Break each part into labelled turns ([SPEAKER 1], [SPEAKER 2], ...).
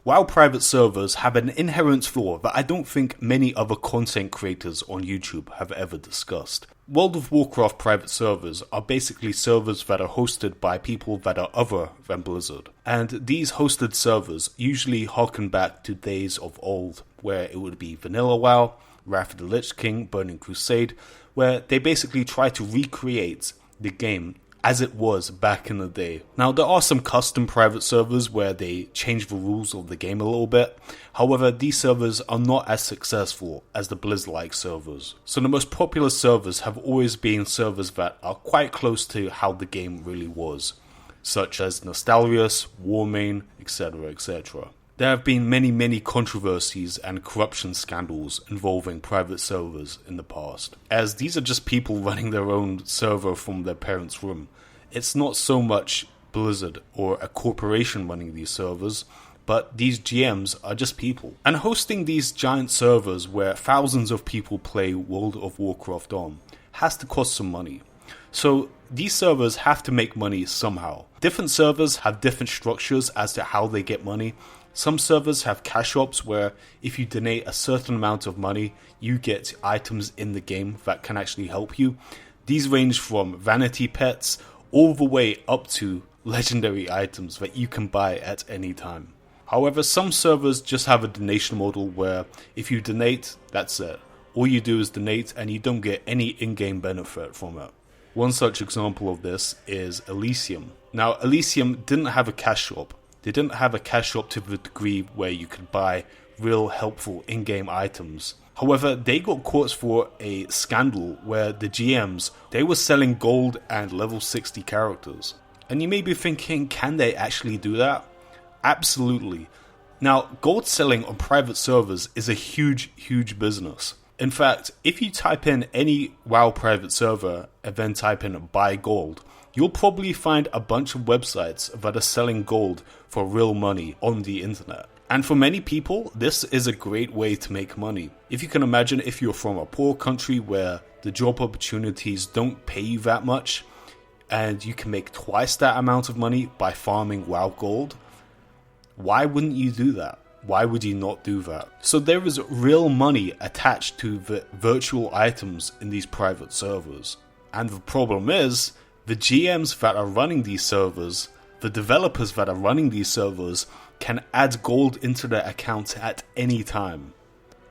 [SPEAKER 1] WoW private servers have an inherent flaw that I don't think many other content creators on YouTube have ever discussed. World of Warcraft private servers are basically servers that are hosted by people that are other than Blizzard. And these hosted servers usually harken back to days of old, where it would be Vanilla WoW, Wrath of the Lich King, Burning Crusade, where they basically try to recreate the game as it was back in the day. Now, there are some custom private servers where they change the rules of the game a little bit. However, these servers are not as successful as the Blizz-like servers. So the most popular servers have always been servers that are quite close to how the game really was, such as Nostalrius, Warmane, etc, etc. There have been many controversies and corruption scandals involving private servers in the past, as these are just people running their own server from their parents' room. It's not so much Blizzard or a corporation running these servers, but these GMs are just people. And hosting these giant servers where thousands of people play World of Warcraft on has to cost some money. So these servers have to make money somehow. Different servers have different structures as to how they get money. Some servers have cash shops where if you donate a certain amount of money, you get items in the game that can actually help you. These range from vanity pets all the way up to legendary items that you can buy at any time. However, some servers just have a donation model where if you donate, that's it. All you do is donate and you don't get any in-game benefit from it. One such example of this is Elysium. Now, Elysium didn't have a cash shop. They didn't have a cash shop to the degree where you could buy real helpful in-game items. However, they got caught for a scandal where the GMs, they were selling gold and level 60 characters. And you may be thinking, can they actually do that? Absolutely. Now, gold selling on private servers is a huge business. In fact, if you type in any WoW private server and then type in buy gold, you'll probably find a bunch of websites that are selling gold for real money on the internet. And for many people, this is a great way to make money. If you can imagine, if you're from a poor country where the job opportunities don't pay you that much, and you can make twice that amount of money by farming WoW gold, why wouldn't you do that? Why would you not do that? So there is real money attached to the virtual items in these private servers. And the problem is, the GMs that are running these servers, the developers that are running these servers, can add gold into their accounts at any time.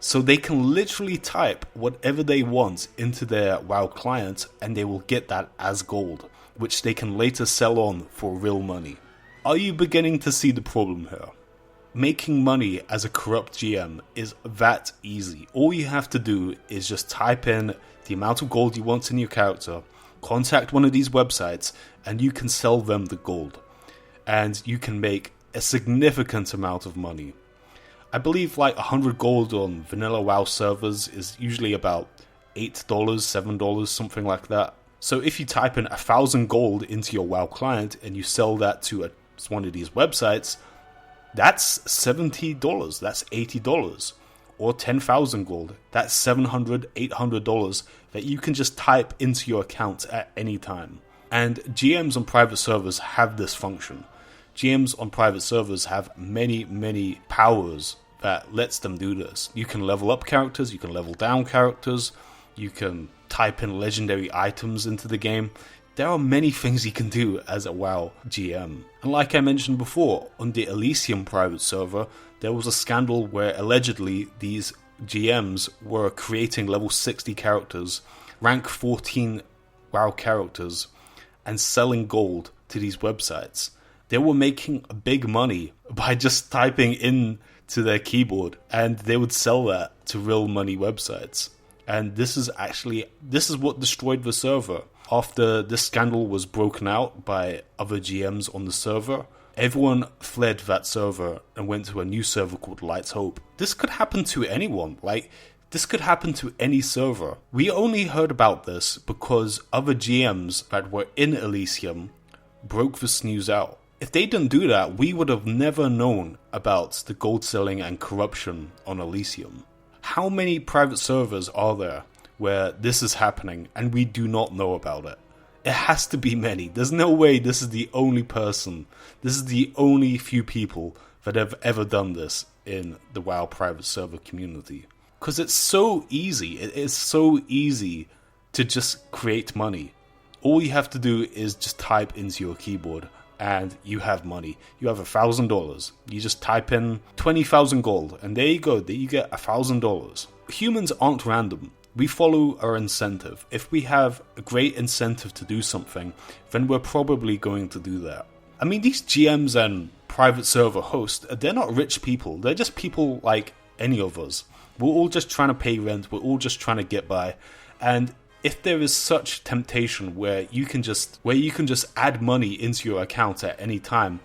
[SPEAKER 1] So they can literally type whatever they want into their WoW client and they will get that as gold, which they can later sell on for real money. Are you beginning to see the problem here? Making money as a corrupt GM is that easy. All you have to do is just type in the amount of gold you want in your character, contact one of these websites, and you can sell them the gold. And you can make a significant amount of money. I believe like 100 gold on vanilla WoW servers is usually about $8, $7, something like that. So if you type in 1,000 gold into your WoW client and you sell that to one of these websites, that's $70, that's $80. Or 10,000 gold, that's $700, $800 that you can just type into your account at any time. And GMs on private servers have this function. GMs on private servers have many powers that lets them do this. You can level up characters, you can level down characters, you can type in legendary items into the game. There are many things you can do as a WoW GM. And like I mentioned before, on the Elysium private server, there was a scandal where allegedly these GMs were creating level 60 characters, rank 14 WoW characters, and selling gold to these websites. They were making big money by just typing in to their keyboard, and they would sell that to real money websites. And this is what destroyed the server. After this scandal was broken out by other GMs on the server, everyone fled that server and went to a new server called Light's Hope. This could happen to anyone. This could happen to any server. We only heard about this because other GMs that were in Elysium broke this news out. If they didn't do that, we would have never known about the gold selling and corruption on Elysium. How many private servers are there where this is happening and we do not know about it? It has to be many. There's no way this is the only person. This is the only few people that have ever done this in the WoW private server community. Because it's so easy. It is so easy to just create money. All you have to do is just type into your keyboard and you have money. You have $1,000. You just type in 20,000 gold and there you go. There you get $1,000. Humans aren't random. We follow our incentive. If we have a great incentive to do something, then we're probably going to do that. I mean, these GMs and private server hosts, they're not rich people. They're just people like any of us. We're all just trying to pay rent. We're all just trying to get by. And if there is such temptation where you can just add money into your account at any time,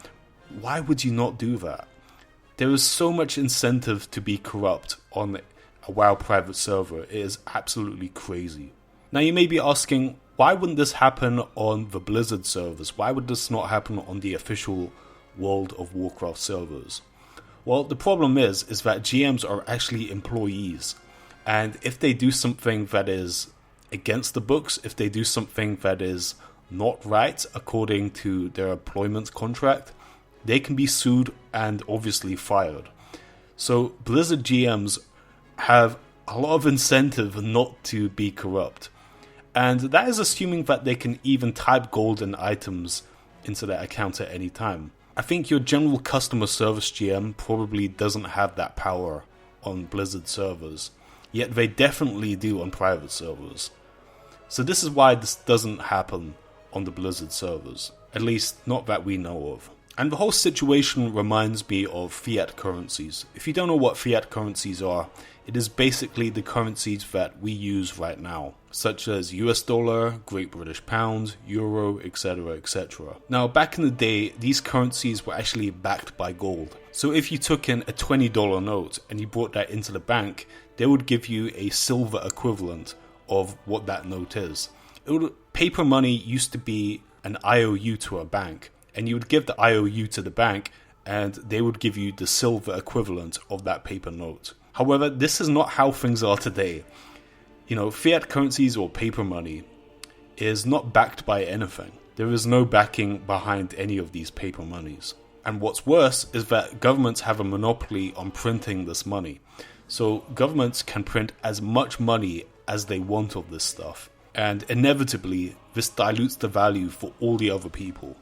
[SPEAKER 1] why would you not do that? There is so much incentive to be corrupt on a WoW private server. It is absolutely crazy. Now you may be asking, why wouldn't this happen on the Blizzard servers? Why would this not happen on the official World of Warcraft servers? Well, the problem is that GMs are actually employees. And if they do something that is against the books, if they do something that is not right according to their employment contract, they can be sued and obviously fired. So Blizzard GMs have a lot of incentive not to be corrupt. And that is assuming that they can even type golden items into their account at any time. I think your general customer service GM probably doesn't have that power on Blizzard servers, yet they definitely do on private servers. So this is why this doesn't happen on the Blizzard servers, at least not that we know of. And the whole situation reminds me of fiat currencies. If you don't know what fiat currencies are, it is basically the currencies that we use right now, such as US dollar, Great British pound, euro, etc, etc. Now back in the day, these currencies were actually backed by gold. So if you took in a $20 note and you brought that into the bank, they would give you a silver equivalent of what that note is. Paper money used to be an IOU to a bank, and you would give the IOU to the bank and they would give you the silver equivalent of that paper note. However, this is not how things are today. You know, fiat currencies or paper money is not backed by anything. There is no backing behind any of these paper monies. And what's worse is that governments have a monopoly on printing this money. So governments can print as much money as they want of this stuff. And inevitably, this dilutes the value for all the other people.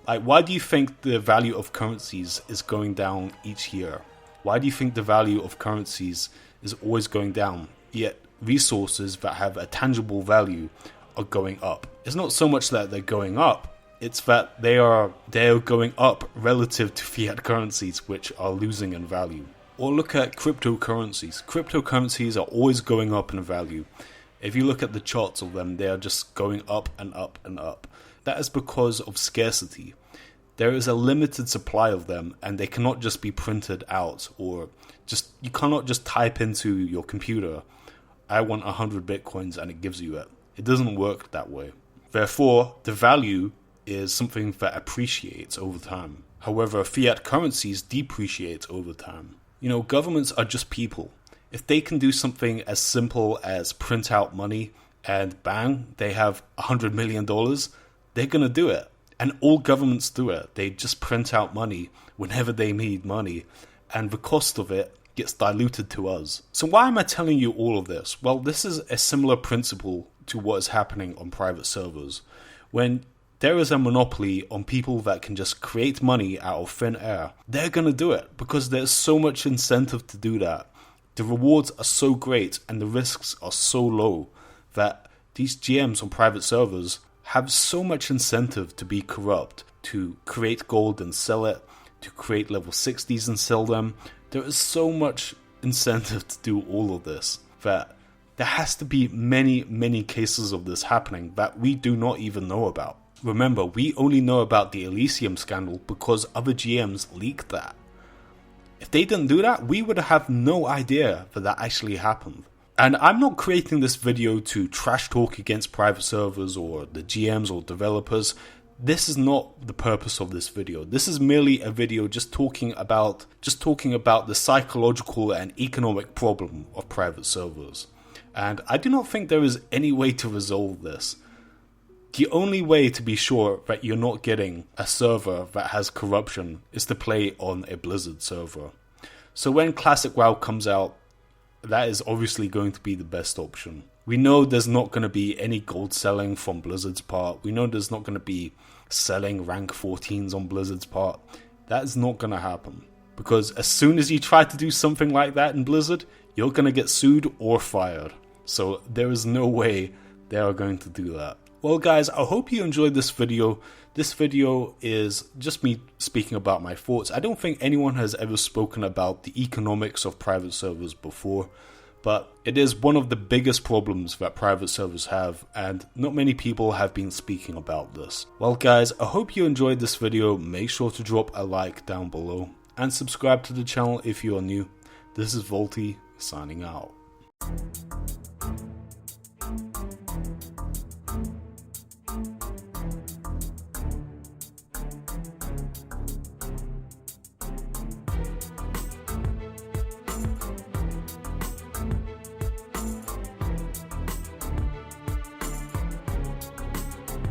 [SPEAKER 1] Like, why do you think the value of currencies is going down each year? Why do you think the value of currencies is always going down, yet resources that have a tangible value are going up? It's not so much that they're going up, it's that they are going up relative to fiat currencies, which are losing in value. Or look at cryptocurrencies. Cryptocurrencies are always going up in value. If you look at the charts of them, they are just going up and up and up. That is because of scarcity. There is a limited supply of them and they cannot just be printed out, or you cannot just type into your computer, I want 100 bitcoins and it gives you it. It doesn't work that way. Therefore, the value is something that appreciates over time. However, fiat currencies depreciate over time. You know, governments are just people. If they can do something as simple as print out money and bang, they have $100 million, they're going to do it. And all governments do it. They just print out money whenever they need money, and the cost of it gets diluted to us. So why am I telling you all of this? Well, this is a similar principle to what is happening on private servers. When there is a monopoly on people that can just create money out of thin air, they're going to do it because there's so much incentive to do that. The rewards are so great and the risks are so low that these GMs on private servers have so much incentive to be corrupt, to create gold and sell it, to create level 60s and sell them. There is so much incentive to do all of this that there has to be many, many cases of this happening that we do not even know about. Remember, we only know about the Elysium scandal because other GMs leaked that. If they didn't do that, we would have no idea that that actually happened. And I'm not creating this video to trash talk against private servers or the GMs or developers. This is not the purpose of this video. This is merely a video just talking about the psychological and economic problem of private servers. And I do not think there is any way to resolve this. The only way to be sure that you're not getting a server that has corruption is to play on a Blizzard server. So when Classic WoW comes out, that is obviously going to be the best option. We know there's not going to be any gold selling from Blizzard's part. We know there's not going to be selling rank 14s on Blizzard's part. That is not going to happen. Because as soon as you try to do something like that in Blizzard, you're going to get sued or fired. So there is no way they are going to do that. Well guys, I hope you enjoyed this video. This video is just me speaking about my thoughts. I don't think anyone has ever spoken about the economics of private servers before, but it is one of the biggest problems that private servers have, and not many people have been speaking about this. Well guys, I hope you enjoyed this video. Make sure to drop a like down below, and subscribe to the channel if you are new. This is vaulty, signing out.